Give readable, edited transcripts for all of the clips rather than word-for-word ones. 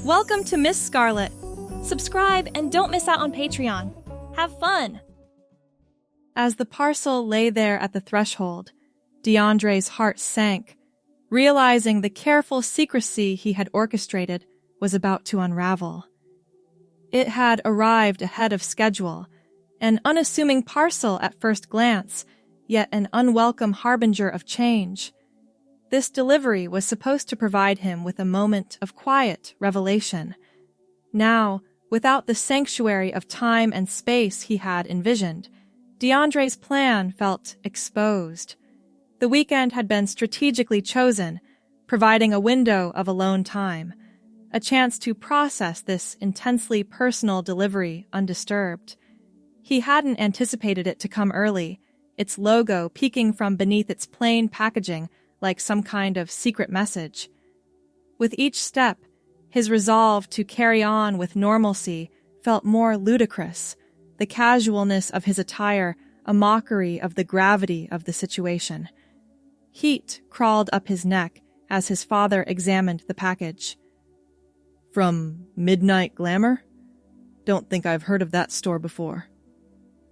Welcome to Miss Scarlett. Subscribe and don't miss out on Patreon. Have fun! As the parcel lay there at the threshold, DeAndre's heart sank, realizing the careful secrecy he had orchestrated was about to unravel. It had arrived ahead of schedule, an unassuming parcel at first glance, yet an unwelcome harbinger of change. This delivery was supposed to provide him with a moment of quiet revelation. Now, without the sanctuary of time and space he had envisioned, DeAndre's plan felt exposed. The weekend had been strategically chosen, providing a window of alone time, a chance to process this intensely personal delivery undisturbed. He hadn't anticipated it to come early, its logo peeking from beneath its plain packaging like some kind of secret message. With each step, his resolve to carry on with normalcy felt more ludicrous, the casualness of his attire a mockery of the gravity of the situation. Heat crawled up his neck as his father examined the package. From Midnight Glamour? Don't think I've heard of that store before.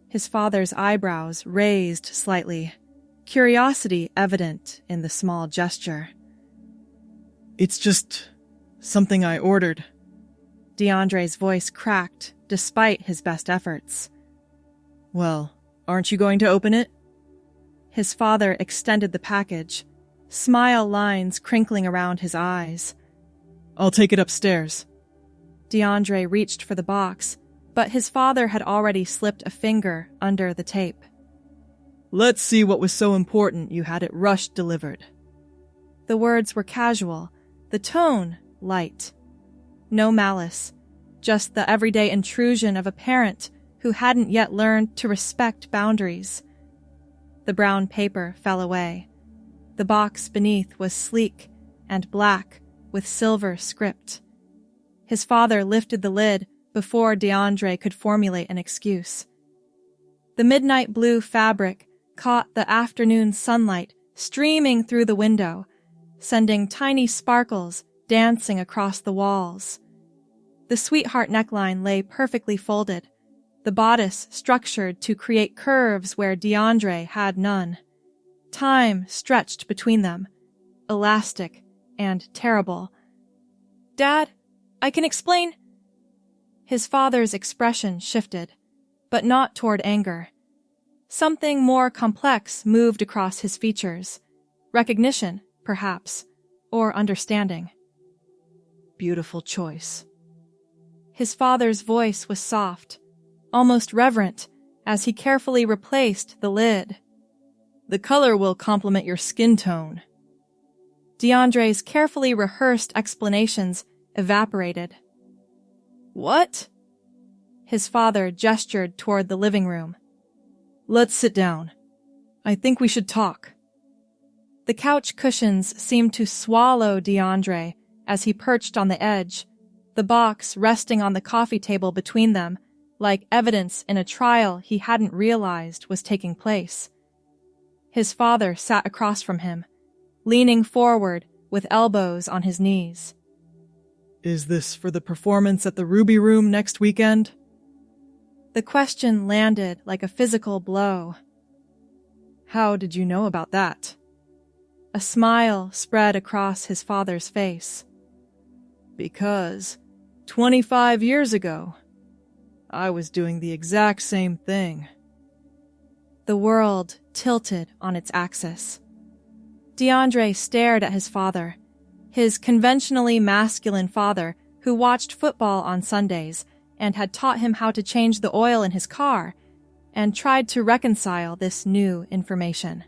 His father's eyebrows raised slightly, curiosity evident in the small gesture. It's just something I ordered. DeAndre's voice cracked despite his best efforts. Well, aren't you going to open it? His father extended the package, smile lines crinkling around his eyes. I'll take it upstairs. DeAndre reached for the box, but his father had already slipped a finger under the tape. Let's see what was so important you had it rushed delivered. The words were casual, the tone light. No malice, just the everyday intrusion of a parent who hadn't yet learned to respect boundaries. The brown paper fell away. The box beneath was sleek and black with silver script. His father lifted the lid before DeAndre could formulate an excuse. The midnight blue fabric caught the afternoon sunlight streaming through the window, sending tiny sparkles dancing across the walls. The sweetheart neckline lay perfectly folded, the bodice structured to create curves where DeAndre had none. Time stretched between them, elastic and terrible. Dad, I can explain. His father's expression shifted, but not toward anger. Something more complex moved across his features. Recognition, perhaps, or understanding. Beautiful choice. His father's voice was soft, almost reverent, as he carefully replaced the lid. The color will complement your skin tone. DeAndre's carefully rehearsed explanations evaporated. What? His father gestured toward the living room. Let's sit down. I think we should talk. The couch cushions seemed to swallow DeAndre as he perched on the edge, the box resting on the coffee table between them, like evidence in a trial he hadn't realized was taking place. His father sat across from him, leaning forward with elbows on his knees. Is this for the performance at the Ruby Room next weekend? The question landed like a physical blow. How did you know about that? A smile spread across his father's face. Because 25 years ago, I was doing the exact same thing. The world tilted on its axis. DeAndre stared at his father, his conventionally masculine father who watched football on Sundays and had taught him how to change the oil in his car, and tried to reconcile this new information.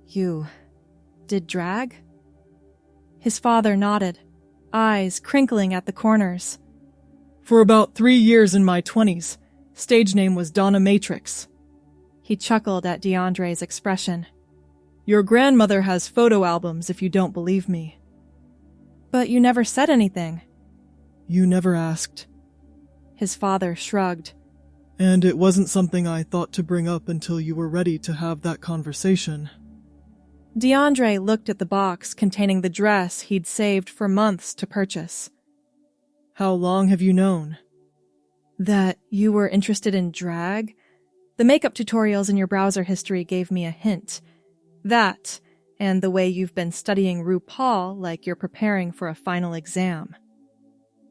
You did drag? His father nodded, eyes crinkling at the corners. For about 3 years in my 20s, stage name was Donna Matrix. He chuckled at DeAndre's expression. Your grandmother has photo albums if you don't believe me. But you never said anything. You never asked. His father shrugged. And it wasn't something I thought to bring up until you were ready to have that conversation. DeAndre looked at the box containing the dress he'd saved for months to purchase. How long have you known? That you were interested in drag? The makeup tutorials in your browser history gave me a hint. That, and the way you've been studying RuPaul like you're preparing for a final exam.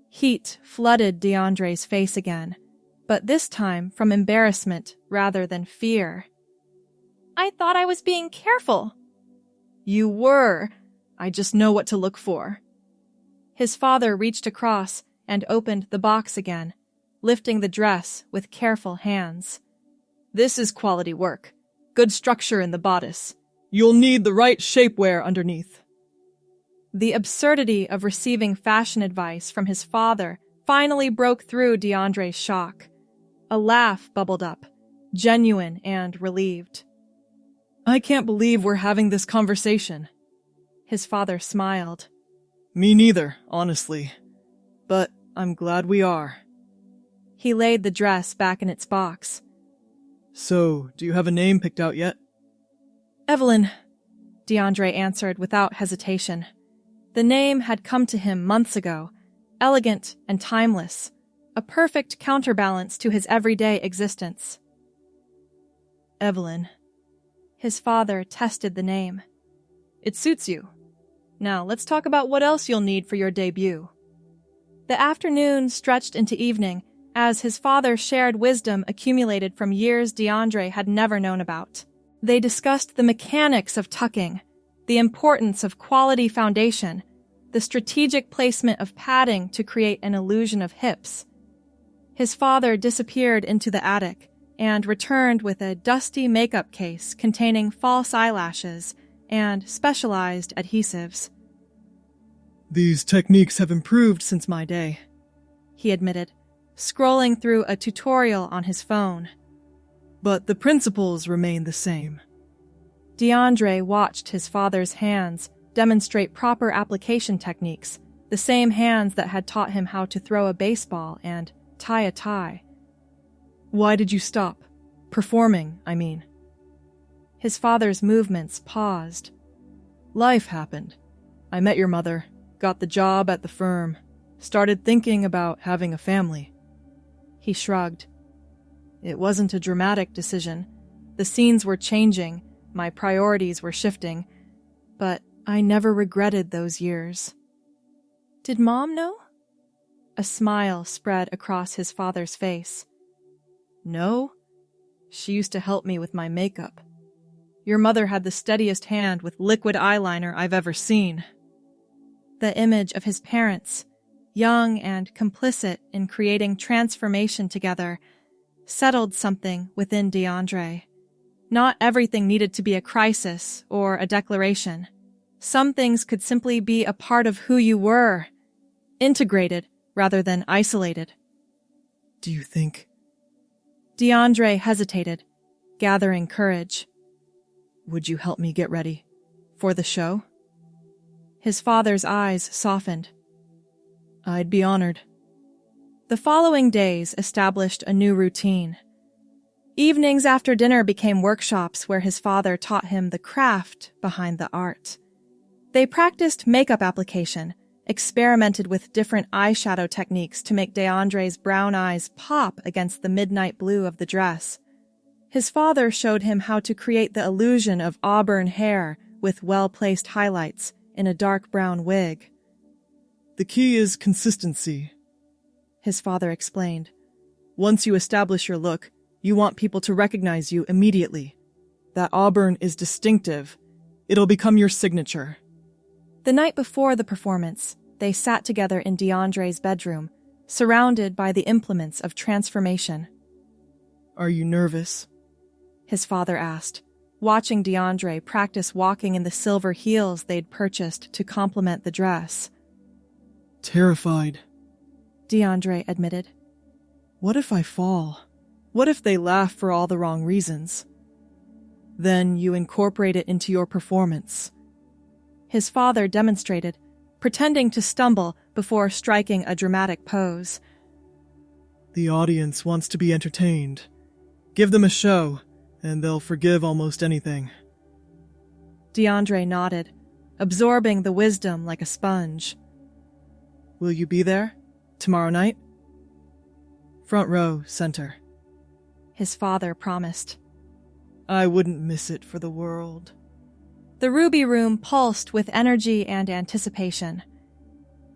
Heat flooded DeAndre's face again, but this time from embarrassment rather than fear. I thought I was being careful. You were. I just know what to look for. His father reached across and opened the box again, lifting the dress with careful hands. This is quality work. Good structure in the bodice. You'll need the right shapewear underneath. The absurdity of receiving fashion advice from his father finally broke through DeAndre's shock. A laugh bubbled up, genuine and relieved. I can't believe we're having this conversation. His father smiled. Me neither, honestly. But I'm glad we are. He laid the dress back in its box. So, do you have a name picked out yet? Evelyn, DeAndre answered without hesitation. The name had come to him months ago, elegant and timeless, a perfect counterbalance to his everyday existence. Evelyn. His father tested the name. It suits you. Now let's talk about what else you'll need for your debut. The afternoon stretched into evening as his father shared wisdom accumulated from years DeAndre had never known about. They discussed the mechanics of tucking, the importance of quality foundation, the strategic placement of padding to create an illusion of hips. His father disappeared into the attic and returned with a dusty makeup case containing false eyelashes and specialized adhesives. These techniques have improved since my day, he admitted, scrolling through a tutorial on his phone. But the principles remain the same. DeAndre watched his father's hands demonstrate proper application techniques, the same hands that had taught him how to throw a baseball and tie a tie. Why did you stop? Performing, I mean. His father's movements paused. Life happened. I met your mother, got the job at the firm, started thinking about having a family. He shrugged. It wasn't a dramatic decision. The scenes were changing, my priorities were shifting, but I never regretted those years. Did Mom know? A smile spread across his father's face. No. She used to help me with my makeup. Your mother had the steadiest hand with liquid eyeliner I've ever seen. The image of his parents, young and complicit in creating transformation together, settled something within DeAndre. Not everything needed to be a crisis or a declaration. Some things could simply be a part of who you were, integrated rather than isolated. Do you think? DeAndre hesitated, gathering courage. Would you help me get ready for the show? His father's eyes softened. I'd be honored. The following days established a new routine. Evenings after dinner became workshops where his father taught him the craft behind the art. They practiced makeup application, experimented with different eyeshadow techniques to make DeAndre's brown eyes pop against the midnight blue of the dress. His father showed him how to create the illusion of auburn hair with well-placed highlights in a dark brown wig. The key is consistency, his father explained. Once you establish your look, you want people to recognize you immediately. That auburn is distinctive. It'll become your signature. The night before the performance, they sat together in DeAndre's bedroom, surrounded by the implements of transformation. Are you nervous? His father asked, watching DeAndre practice walking in the silver heels they'd purchased to complement the dress. Terrified, DeAndre admitted. What if I fall? What if they laugh for all the wrong reasons? Then you incorporate it into your performance. His father demonstrated, pretending to stumble before striking a dramatic pose. The audience wants to be entertained. Give them a show, and they'll forgive almost anything. DeAndre nodded, absorbing the wisdom like a sponge. Will you be there? tomorrow night? Front row, center. His father promised. I wouldn't miss it for the world. The Ruby Room pulsed with energy and anticipation.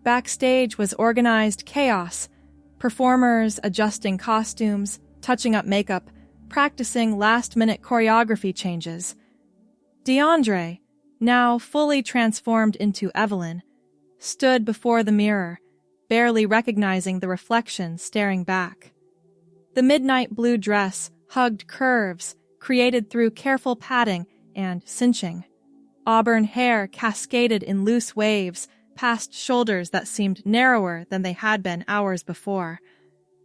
Backstage was organized chaos, performers adjusting costumes, touching up makeup, practicing last-minute choreography changes. DeAndre, now fully transformed into Evelyn, stood before the mirror, barely recognizing the reflection staring back. The midnight blue dress hugged curves created through careful padding and cinching. Auburn hair cascaded in loose waves past shoulders that seemed narrower than they had been hours before.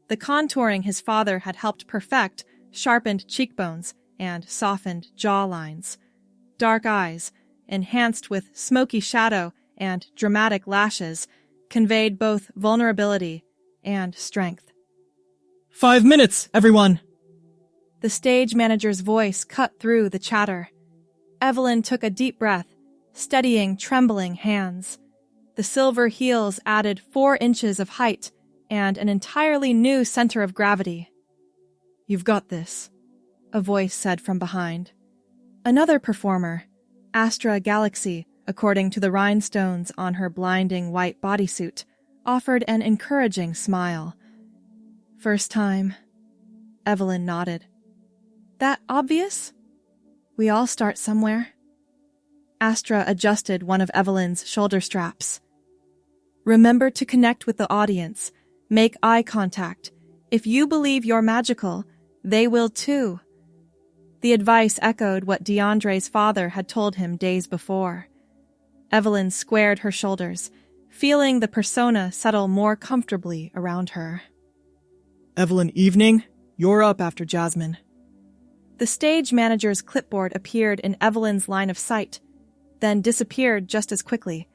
The contouring his father had helped perfect sharpened cheekbones and softened jawlines. Dark eyes, enhanced with smoky shadow and dramatic lashes, conveyed both vulnerability and strength. 5 minutes, everyone! The stage manager's voice cut through the chatter. Evelyn took a deep breath, steadying trembling hands. The silver heels added 4 inches of height and an entirely new center of gravity. You've got this, a voice said from behind. Another performer, Astra Galaxy, according to the rhinestones on her blinding white bodysuit, offered an encouraging smile. First time. Evelyn nodded. That obvious? We all start somewhere. Astra adjusted one of Evelyn's shoulder straps. Remember to connect with the audience. Make eye contact. If you believe you're magical, they will too. The advice echoed what DeAndre's father had told him days before. Evelyn squared her shoulders, feeling the persona settle more comfortably around her. Evelyn Evening, you're up after Jasmine. The stage manager's clipboard appeared in Evelyn's line of sight, then disappeared just as quickly.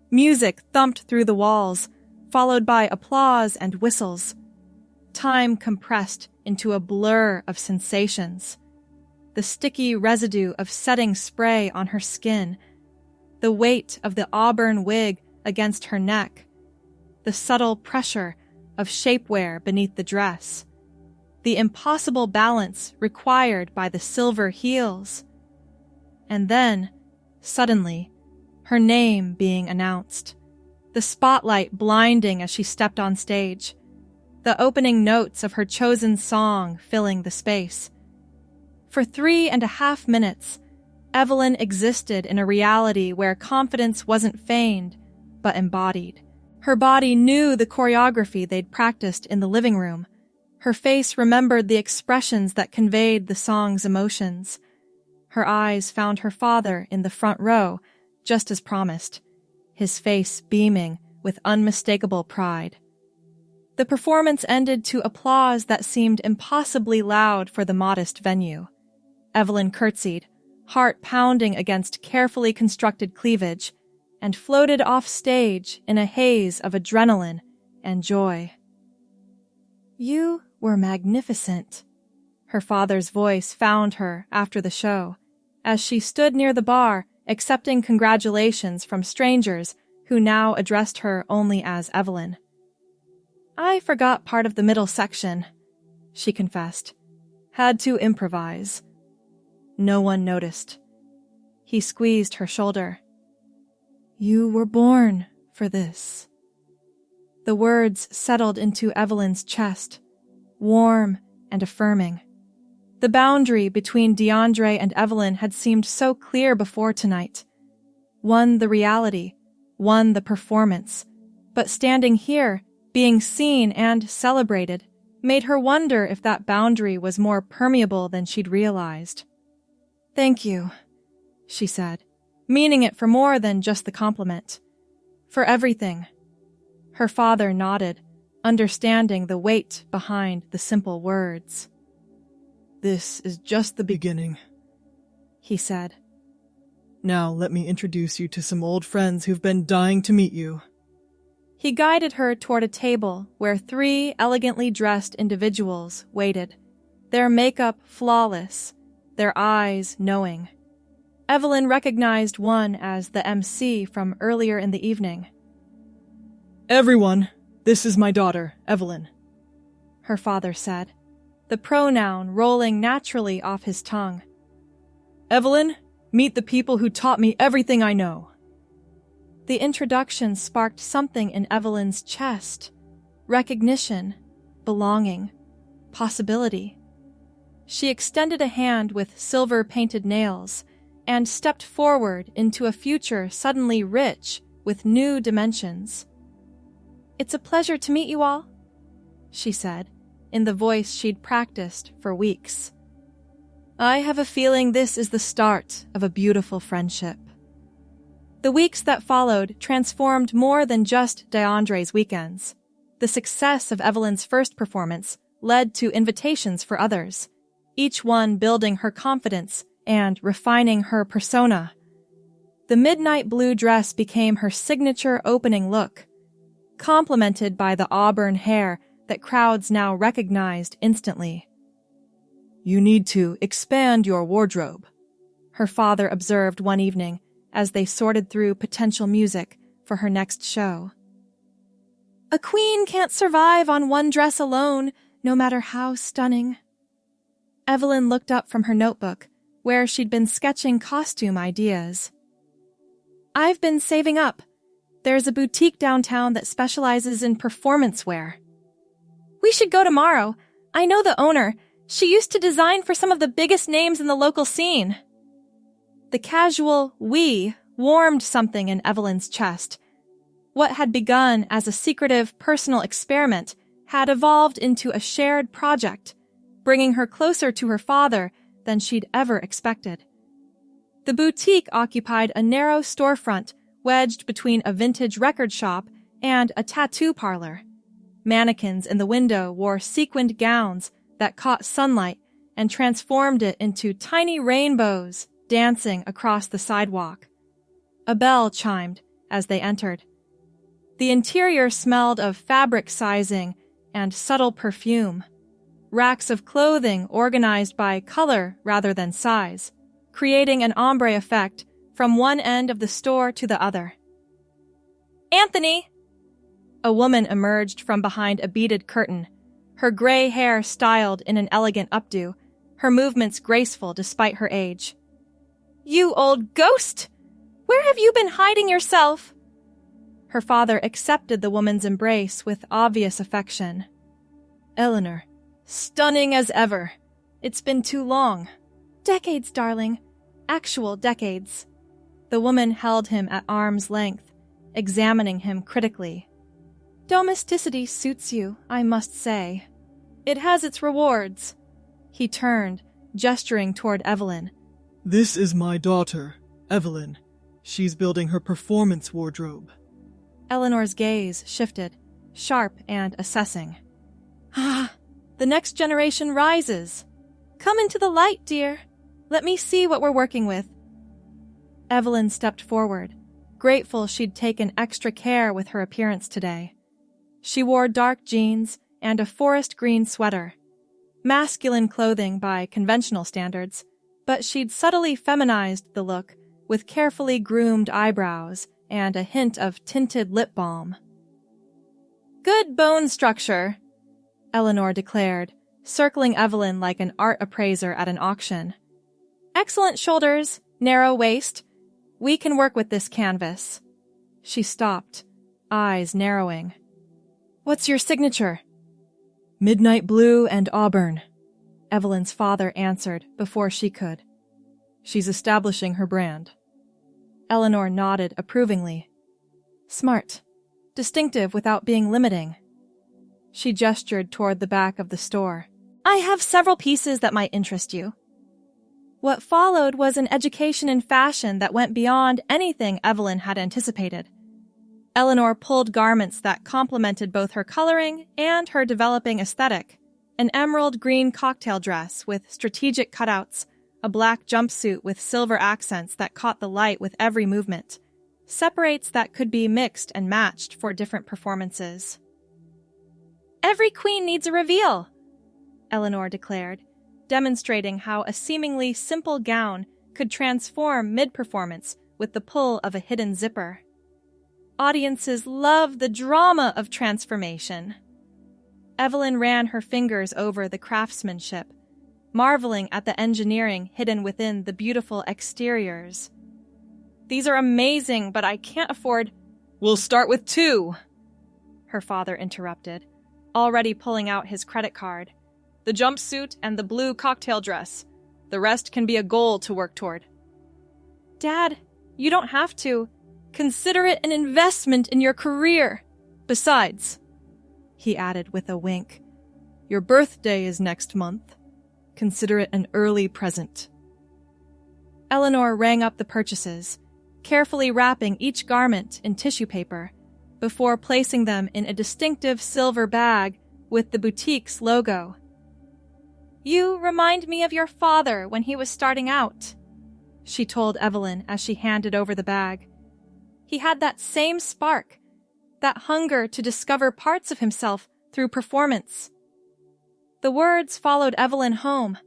Music thumped through the walls, followed by applause and whistles. Time compressed into a blur of sensations. The sticky residue of setting spray on her skin, the weight of the auburn wig against her neck, the subtle pressure of shapewear beneath the dress, the impossible balance required by the silver heels. And then, suddenly, her name being announced, the spotlight blinding as she stepped on stage, the opening notes of her chosen song filling the space. For 3.5 minutes, Evelyn existed in a reality where confidence wasn't feigned, but embodied. Her body knew the choreography they'd practiced in the living room. Her face remembered the expressions that conveyed the song's emotions. Her eyes found her father in the front row, just as promised, his face beaming with unmistakable pride. The performance ended to applause that seemed impossibly loud for the modest venue. Evelyn curtsied, heart pounding against carefully constructed cleavage, and floated off stage in a haze of adrenaline and joy. You were magnificent, her father's voice found her after the show, as she stood near the bar accepting congratulations from strangers who now addressed her only as Evelyn. I forgot part of the middle section, she confessed. Had to improvise. No one noticed. He squeezed her shoulder. You were born for this. The words settled into Evelyn's chest, warm and affirming. The boundary between DeAndre and Evelyn had seemed so clear before tonight. One the reality, one the performance. But standing here, being seen and celebrated, made her wonder if that boundary was more permeable than she'd realized. Thank you, she said, meaning it for more than just the compliment. For everything. Her father nodded, understanding the weight behind the simple words. This is just the beginning, he said. Now let me introduce you to some old friends who've been dying to meet you. He guided her toward a table where 3 elegantly dressed individuals waited, their makeup flawless, their eyes knowing. Evelyn recognized one as the MC from earlier in the evening. Everyone, This is my daughter, Evelyn, her father said, the pronoun rolling naturally off his tongue. Evelyn, meet the people who taught me everything I know. The introduction sparked something in Evelyn's chest. Recognition, belonging, possibility. She extended a hand with silver-painted nails and stepped forward into a future suddenly rich with new dimensions. It's a pleasure to meet you all, she said, in the voice she'd practiced for weeks. I have a feeling this is the start of a beautiful friendship. The weeks that followed transformed more than just DeAndre's weekends. The success of Evelyn's first performance led to invitations for others, each one building her confidence and refining her persona. The midnight blue dress became her signature opening look, complemented by the auburn hair that crowds now recognized instantly. You need to expand your wardrobe, her father observed one evening as they sorted through potential music for her next show. A queen can't survive on one dress alone, no matter how stunning. Evelyn looked up from her notebook, where she'd been sketching costume ideas. I've been saving up. There's a boutique downtown that specializes in performance wear. We should go tomorrow. I know the owner. She used to design for some of the biggest names in the local scene. The casual "we" warmed something in Evelyn's chest. What had begun as a secretive personal experiment had evolved into a shared project, bringing her closer to her father than she'd ever expected. The boutique occupied a narrow storefront wedged between a vintage record shop and a tattoo parlor. Mannequins in the window wore sequined gowns that caught sunlight and transformed it into tiny rainbows dancing across the sidewalk. A bell chimed as they entered. The interior smelled of fabric sizing and subtle perfume. Racks of clothing organized by color rather than size, creating an ombre effect from one end of the store to the other. Anthony! A woman emerged from behind a beaded curtain, her gray hair styled in an elegant updo, her movements graceful despite her age. You old ghost! Where have you been hiding yourself? Her father accepted the woman's embrace with obvious affection. Eleanor, stunning as ever. It's been too long. Decades, darling. Actual decades. The woman held him at arm's length, examining him critically. Domesticity suits you, I must say. It has its rewards. He turned, gesturing toward Evelyn. This is my daughter, Evelyn. She's building her performance wardrobe. Eleanor's gaze shifted, sharp and assessing. Ah, the next generation rises. Come into the light, dear. Let me see what we're working with. Evelyn stepped forward, grateful she'd taken extra care with her appearance today. She wore dark jeans and a forest green sweater. Masculine clothing by conventional standards, but she'd subtly feminized the look with carefully groomed eyebrows and a hint of tinted lip balm. Good bone structure, Eleanor declared, circling Evelyn like an art appraiser at an auction. Excellent shoulders, narrow waist. We can work with this canvas. She stopped, eyes narrowing. What's your signature? Midnight blue and auburn, Evelyn's father answered before she could. She's establishing her brand. Eleanor nodded approvingly. Smart. Distinctive without being limiting. She gestured toward the back of the store. I have several pieces that might interest you. What followed was an education in fashion that went beyond anything Evelyn had anticipated. Eleanor pulled garments that complemented both her coloring and her developing aesthetic. An emerald green cocktail dress with strategic cutouts, a black jumpsuit with silver accents that caught the light with every movement. Separates that could be mixed and matched for different performances. Every queen needs a reveal, Eleanor declared, demonstrating how a seemingly simple gown could transform mid-performance with the pull of a hidden zipper. Audiences love the drama of transformation. Evelyn ran her fingers over the craftsmanship, marveling at the engineering hidden within the beautiful exteriors. These are amazing, but I can't afford— We'll start with 2, her father interrupted, already pulling out his credit card. The jumpsuit and the blue cocktail dress. The rest can be a goal to work toward. Dad, you don't have to. Consider it an investment in your career. Besides, he added with a wink, your birthday is next month. Consider it an early present. Eleanor rang up the purchases, carefully wrapping each garment in tissue paper before placing them in a distinctive silver bag with the boutique's logo. You remind me of your father when he was starting out, she told Evelyn as she handed over the bag. He had that same spark, that hunger to discover parts of himself through performance. The words followed Evelyn home,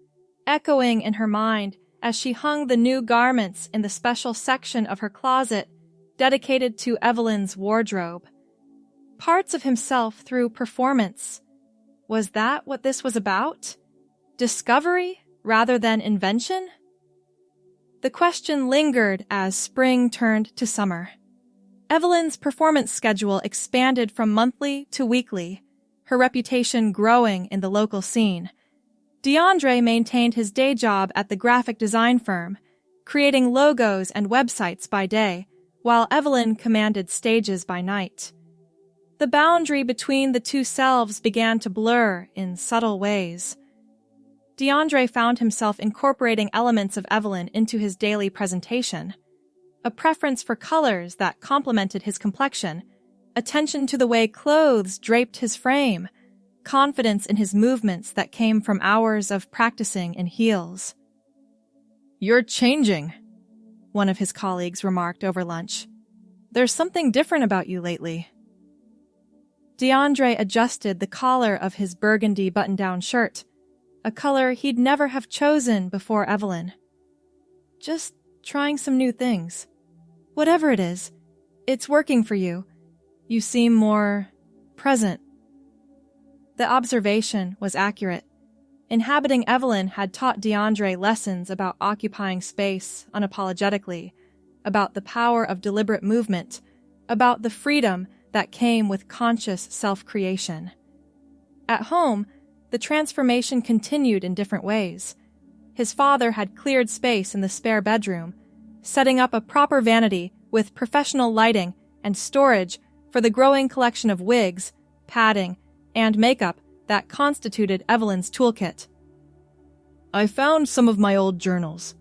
echoing in her mind as she hung the new garments in the special section of her closet dedicated to Evelyn's wardrobe. Parts of himself through performance. Was that what this was about? Discovery rather than invention? The question lingered as spring turned to summer. Evelyn's performance schedule expanded from monthly to weekly, her reputation growing in the local scene. DeAndre maintained his day job at the graphic design firm, creating logos and websites by day, while Evelyn commanded stages by night. The boundary between the two selves began to blur in subtle ways. DeAndre found himself incorporating elements of Evelyn into his daily presentation. A preference for colors that complemented his complexion, attention to the way clothes draped his frame, confidence in his movements that came from hours of practicing in heels. You're changing, one of his colleagues remarked over lunch. There's something different about you lately. DeAndre adjusted the collar of his burgundy button-down shirt, a color he'd never have chosen before Evelyn. Just trying some new things. Whatever it is, it's working for you. You seem more present. The observation was accurate. Inhabiting Evelyn had taught DeAndre lessons about occupying space unapologetically, about the power of deliberate movement, about the freedom that came with conscious self-creation. At home, the transformation continued in different ways. His father had cleared space in the spare bedroom, setting up a proper vanity with professional lighting and storage for the growing collection of wigs, padding, and makeup that constituted Evelyn's toolkit. I found some of my old journals,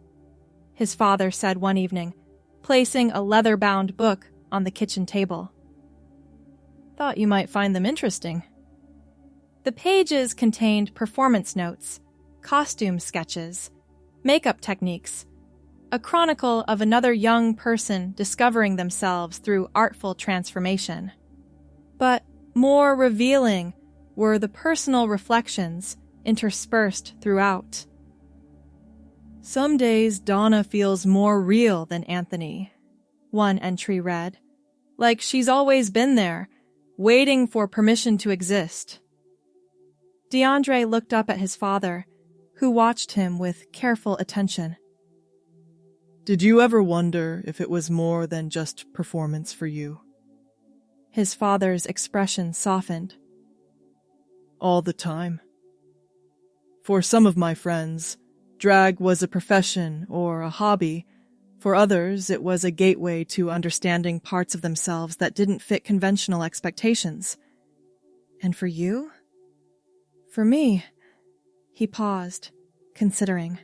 his father said one evening, placing a leather-bound book on the kitchen table. Thought you might find them interesting. The pages contained performance notes, costume sketches, makeup techniques, a chronicle of another young person discovering themselves through artful transformation. But more revealing were the personal reflections interspersed throughout. Some days Donna feels more real than Anthony, one entry read, like she's always been there, waiting for permission to exist. DeAndre looked up at his father, who watched him with careful attention. Did you ever wonder if it was more than just performance for you? His father's expression softened. All the time. For some of my friends, drag was a profession or a hobby. For others, it was a gateway to understanding parts of themselves that didn't fit conventional expectations. And for you? For me, he paused, considering.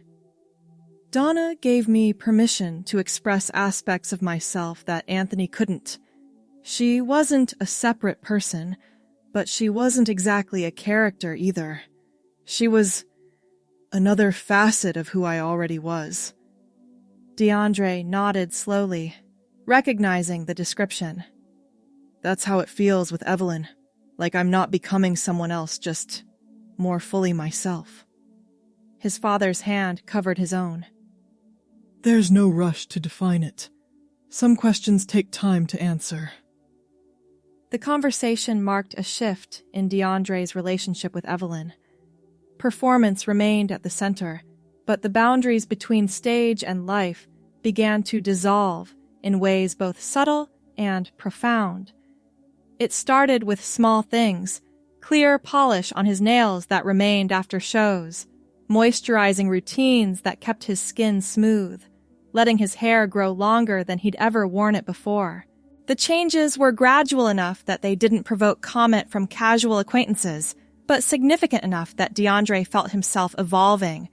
Donna gave me permission to express aspects of myself that Anthony couldn't. She wasn't a separate person, but she wasn't exactly a character either. She was another facet of who I already was. DeAndre nodded slowly, recognizing the description. That's how it feels with Evelyn, like I'm not becoming someone else, just more fully myself. His father's hand covered his own. There's no rush to define it. Some questions take time to answer. The conversation marked a shift in DeAndre's relationship with Evelyn. Performance remained at the center, but the boundaries between stage and life began to dissolve in ways both subtle and profound. It started with small things, clear polish on his nails that remained after shows, moisturizing routines that kept his skin smooth, letting his hair grow longer than he'd ever worn it before. The changes were gradual enough that they didn't provoke comment from casual acquaintances, but significant enough that DeAndre felt himself evolving.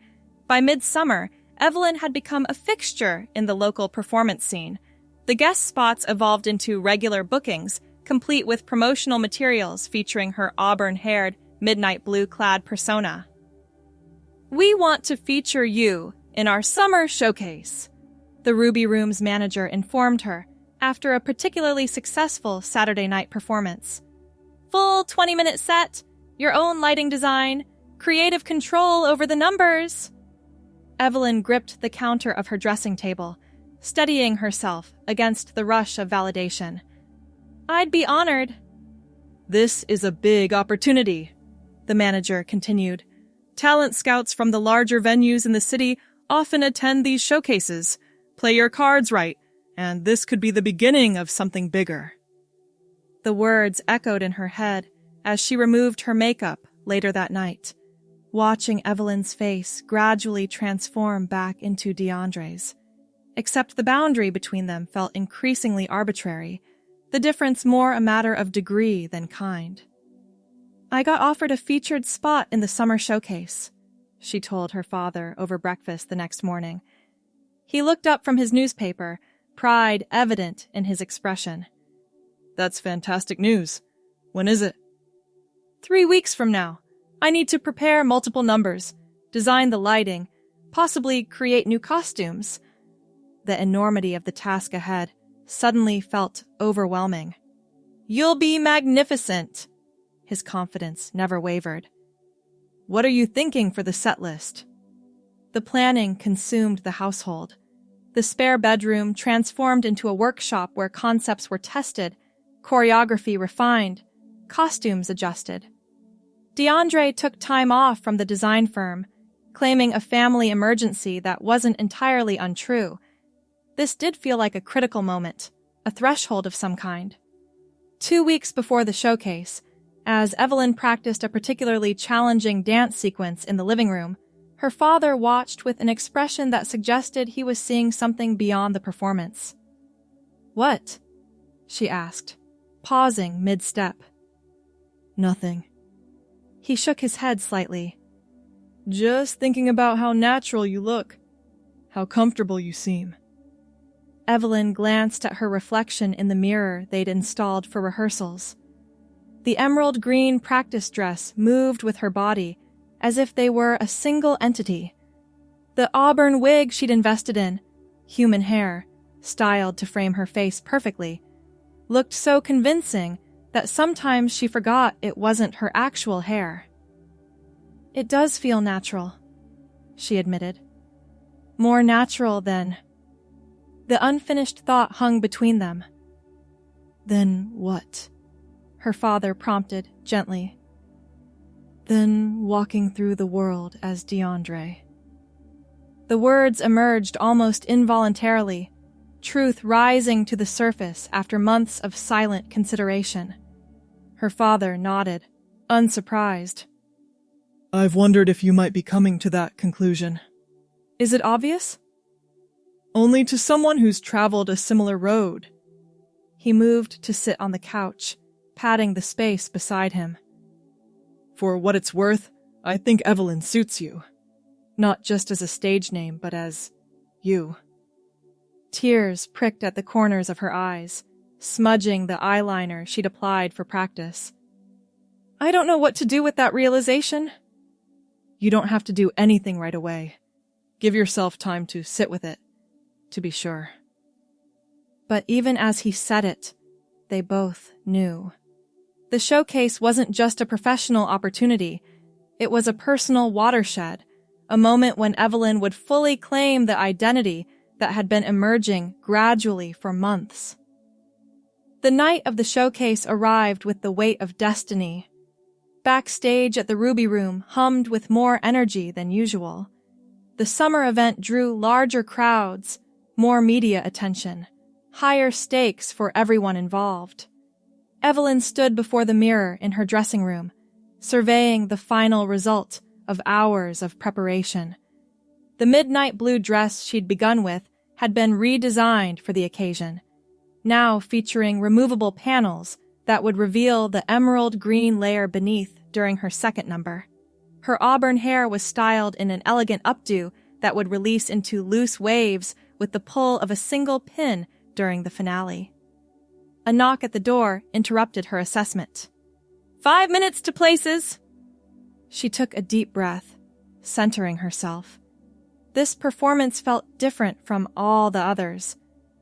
By midsummer, Evelyn had become a fixture in the local performance scene. The guest spots evolved into regular bookings, complete with promotional materials featuring her auburn-haired, midnight blue-clad persona. "We want to feature you in our summer showcase," the Ruby Room's manager informed her after a particularly successful Saturday night performance. "Full 20-minute set, your own lighting design, creative control over the numbers." Evelyn gripped the counter of her dressing table, steadying herself against the rush of validation. "I'd be honored." "This is a big opportunity," the manager continued. "Talent scouts from the larger venues in the city often attend these showcases. Play your cards right, and this could be the beginning of something bigger." The words echoed in her head as she removed her makeup later that night, watching Evelyn's face gradually transform back into DeAndre's. Except the boundary between them felt increasingly arbitrary, the difference more a matter of degree than kind. "I got offered a featured spot in the summer showcase," she told her father over breakfast the next morning. He looked up from his newspaper, pride evident in his expression. "That's fantastic news. When is it?" 3 weeks from now. I need to prepare multiple numbers, design the lighting, possibly create new costumes." The enormity of the task ahead suddenly felt overwhelming. "You'll be magnificent." His confidence never wavered. "What are you thinking for the set list?" The planning consumed the household. The spare bedroom transformed into a workshop where concepts were tested, choreography refined, costumes adjusted. DeAndre took time off from the design firm, claiming a family emergency that wasn't entirely untrue. This did feel like a critical moment, a threshold of some kind. 2 weeks before the showcase, as Evelyn practiced a particularly challenging dance sequence in the living room, her father watched with an expression that suggested he was seeing something beyond the performance. "What?" she asked, pausing mid-step. "Nothing." He shook his head slightly. "Just thinking about how natural you look, how comfortable you seem." Evelyn glanced at her reflection in the mirror they'd installed for rehearsals. The emerald green practice dress moved with her body, as if they were a single entity. The auburn wig she'd invested in, human hair, styled to frame her face perfectly, looked so convincing that sometimes she forgot it wasn't her actual hair. "It does feel natural," she admitted. "More natural than..." The unfinished thought hung between them. "Then what?" her father prompted gently. "Then walking through the world as DeAndre." The words emerged almost involuntarily, truth rising to the surface after months of silent consideration. Her father nodded, unsurprised. "I've wondered if you might be coming to that conclusion." "Is it obvious?" "Only to someone who's traveled a similar road." He moved to sit on the couch, patting the space beside him. "For what it's worth, I think Evelyn suits you. Not just as a stage name, but as you." Tears pricked at the corners of her eyes, smudging the eyeliner she'd applied for practice. "I don't know what to do with that realization." "You don't have to do anything right away. Give yourself time to sit with it, to be sure." But even as he said it, they both knew. The showcase wasn't just a professional opportunity. It was a personal watershed, a moment when Evelyn would fully claim the identity that had been emerging gradually for months. The night of the showcase arrived with the weight of destiny. Backstage at the Ruby Room hummed with more energy than usual. The summer event drew larger crowds, more media attention, higher stakes for everyone involved. Evelyn stood before the mirror in her dressing room, surveying the final result of hours of preparation. The midnight blue dress she'd begun with had been redesigned for the occasion, now featuring removable panels that would reveal the emerald green layer beneath during her second number. Her auburn hair was styled in an elegant updo that would release into loose waves with the pull of a single pin during the finale. A knock at the door interrupted her assessment. 5 minutes to places! She took a deep breath, centering herself. This performance felt different from all the others,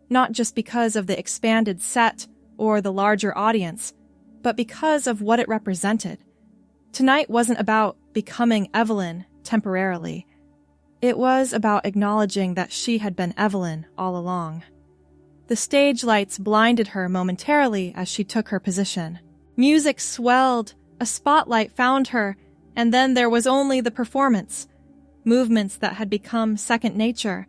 not just because of the expanded set or the larger audience, but because of what it represented. Tonight wasn't about becoming Evelyn temporarily. It was about acknowledging that she had been Evelyn all along. The stage lights blinded her momentarily as she took her position. Music swelled, a spotlight found her, and then there was only the performance. Movements that had become second nature.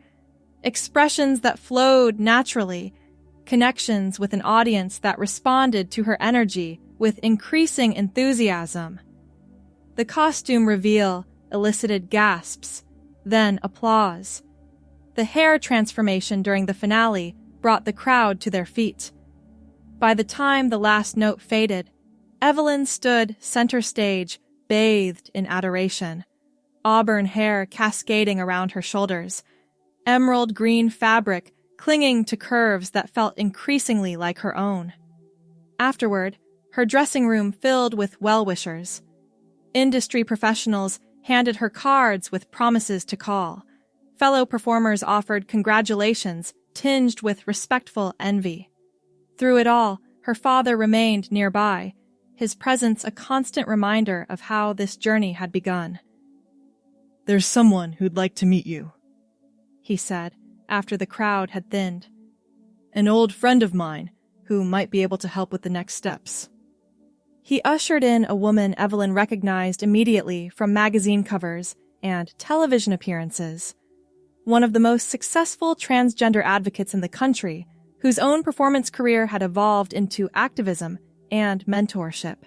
Expressions that flowed naturally. Connections with an audience that responded to her energy with increasing enthusiasm. The costume reveal elicited gasps, then applause. The hair transformation during the finale brought the crowd to their feet. By the time the last note faded, Evelyn stood center stage, bathed in adoration. Auburn hair cascading around her shoulders. Emerald green fabric clinging to curves that felt increasingly like her own. Afterward, her dressing room filled with well-wishers. Industry professionals handed her cards with promises to call. Fellow performers offered congratulations tinged with respectful envy. Through it all, her father remained nearby, his presence a constant reminder of how this journey had begun. "There's someone who'd like to meet you," he said, after the crowd had thinned. "An old friend of mine who might be able to help with the next steps." He ushered in a woman Evelyn recognized immediately from magazine covers and television appearances. One of the most successful transgender advocates in the country, whose own performance career had evolved into activism and mentorship.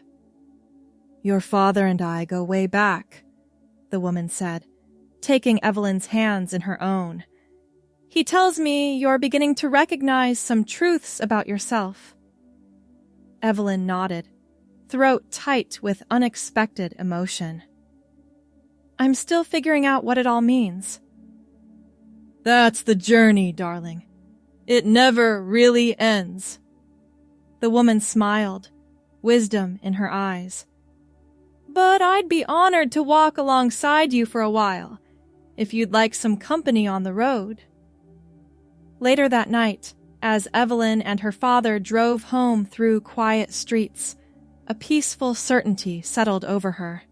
"Your father and I go way back," the woman said, taking Evelyn's hands in her own. "He tells me you're beginning to recognize some truths about yourself." Evelyn nodded, throat tight with unexpected emotion. "I'm still figuring out what it all means." "That's the journey, darling. It never really ends." The woman smiled, wisdom in her eyes. "But I'd be honored to walk alongside you for a while, if you'd like some company on the road." Later that night, as Evelyn and her father drove home through quiet streets, a peaceful certainty settled over her.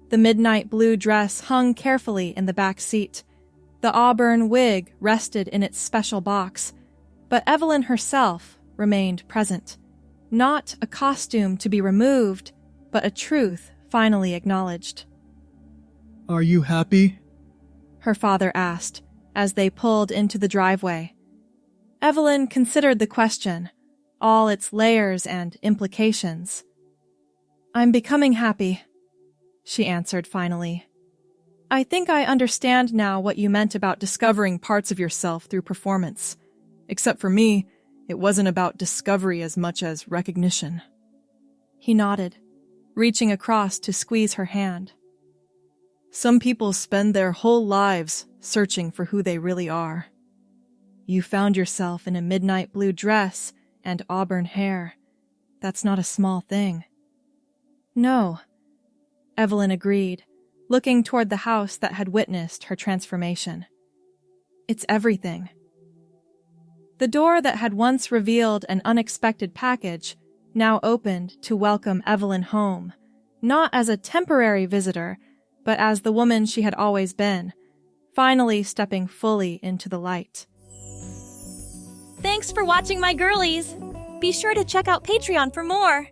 The midnight blue dress hung carefully in the back seat. The auburn wig rested in its special box, but Evelyn herself remained present. Not a costume to be removed, but a truth finally acknowledged. "Are you happy?" her father asked as they pulled into the driveway. Evelyn considered the question, all its layers and implications. "I'm becoming happy," she answered finally. "I think I understand now what you meant about discovering parts of yourself through performance. Except for me, it wasn't about discovery as much as recognition." He nodded, reaching across to squeeze her hand. "Some people spend their whole lives searching for who they really are. You found yourself in a midnight blue dress and auburn hair. That's not a small thing." "No," Evelyn agreed, looking toward the house that had witnessed her transformation. "It's everything." The door that had once revealed an unexpected package now opened to welcome Evelyn home, not as a temporary visitor, but as the woman she had always been, finally stepping fully into the light. Thanks for watching, my girlies! Be sure to check out Patreon for more.